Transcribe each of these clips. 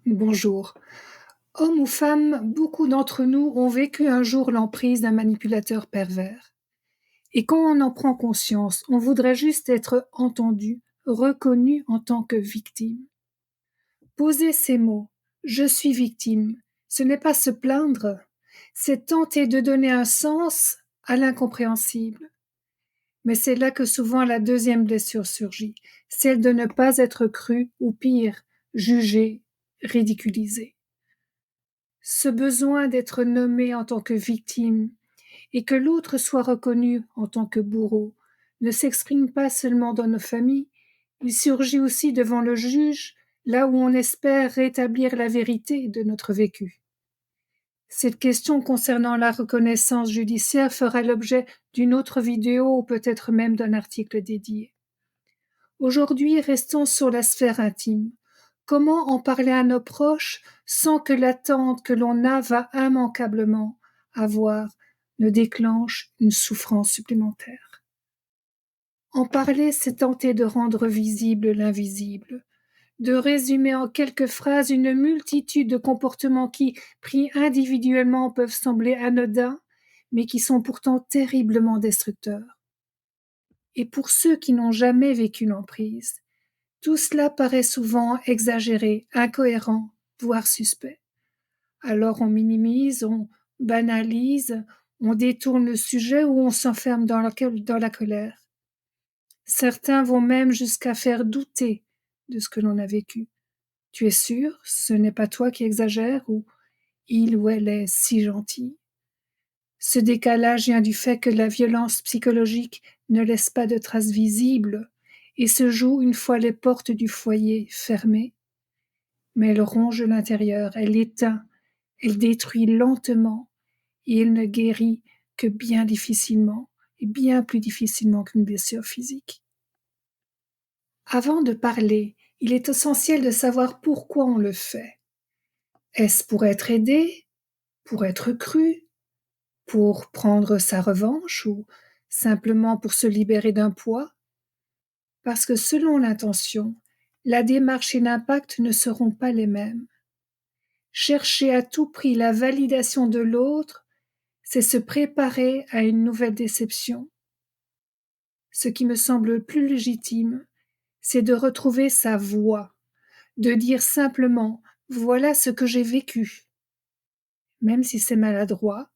Bonjour. Hommes ou femmes, beaucoup d'entre nous ont vécu un jour l'emprise d'un manipulateur pervers. Et quand on en prend conscience, on voudrait juste être entendu, reconnu en tant que victime. Poser ces mots, je suis victime, ce n'est pas se plaindre, c'est tenter de donner un sens à l'incompréhensible. Mais c'est là que souvent la deuxième blessure surgit, celle de ne pas être cru ou pire, jugé, ridiculisé. Ce besoin d'être nommé en tant que victime et que l'autre soit reconnu en tant que bourreau ne s'exprime pas seulement dans nos familles, il surgit aussi devant le juge, là où on espère rétablir la vérité de notre vécu. Cette question concernant la reconnaissance judiciaire fera l'objet d'une autre vidéo ou peut-être même d'un article dédié. Aujourd'hui, restons sur la sphère intime. Comment en parler à nos proches sans que l'attente que l'on a va immanquablement avoir ne déclenche une souffrance supplémentaire? En parler, c'est tenter de rendre visible l'invisible, de résumer en quelques phrases une multitude de comportements qui, pris individuellement, peuvent sembler anodins, mais qui sont pourtant terriblement destructeurs. Et pour ceux qui n'ont jamais vécu l'emprise, tout cela paraît souvent exagéré, incohérent, voire suspect. Alors on minimise, on banalise, on détourne le sujet ou on s'enferme dans la colère. Certains vont même jusqu'à faire douter de ce que l'on a vécu. Tu es sûr, ce n'est pas toi qui exagères ou il ou elle est si gentil. Ce décalage vient du fait que la violence psychologique ne laisse pas de traces visibles et se joue une fois les portes du foyer fermées, mais elle ronge l'intérieur, elle éteint, elle détruit lentement et elle ne guérit que bien difficilement et bien plus difficilement qu'une blessure physique. Avant de parler, il est essentiel de savoir pourquoi on le fait. Est-ce pour être aidé, pour être cru, pour prendre sa revanche ou simplement pour se libérer d'un poids? Parce que selon l'intention, la démarche et l'impact ne seront pas les mêmes. Chercher à tout prix la validation de l'autre, c'est se préparer à une nouvelle déception. Ce qui me semble le plus légitime, c'est de retrouver sa voix, de dire simplement voilà ce que j'ai vécu. Même si c'est maladroit,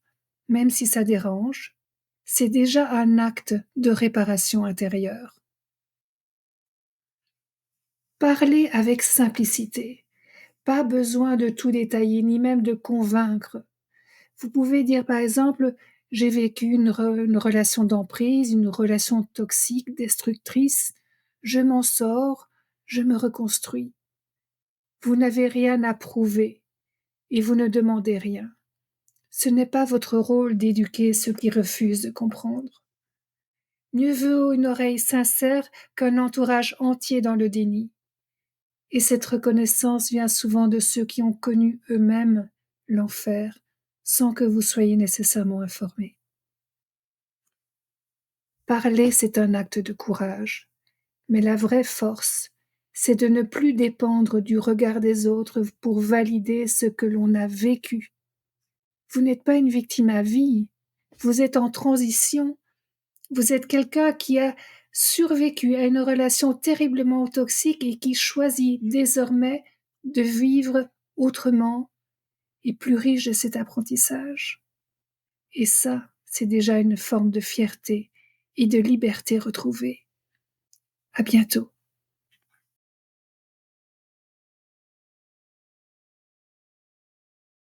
même si ça dérange, c'est déjà un acte de réparation intérieure. Parler avec simplicité, pas besoin de tout détailler ni même de convaincre. Vous pouvez dire par exemple j'ai vécu une relation d'emprise, une relation toxique, destructrice, je m'en sors, je me reconstruis. Vous n'avez rien à prouver et vous ne demandez rien. Ce n'est pas votre rôle d'éduquer ceux qui refusent de comprendre. Mieux vaut une oreille sincère qu'un entourage entier dans le déni. Et cette reconnaissance vient souvent de ceux qui ont connu eux-mêmes l'enfer sans que vous soyez nécessairement informés. Parler, c'est un acte de courage, mais la vraie force, c'est de ne plus dépendre du regard des autres pour valider ce que l'on a vécu. Vous n'êtes pas une victime à vie, vous êtes en transition, vous êtes quelqu'un qui a survécu à une relation terriblement toxique et qui choisit désormais de vivre autrement et plus riche de cet apprentissage. Et ça, c'est déjà une forme de fierté et de liberté retrouvée. À bientôt.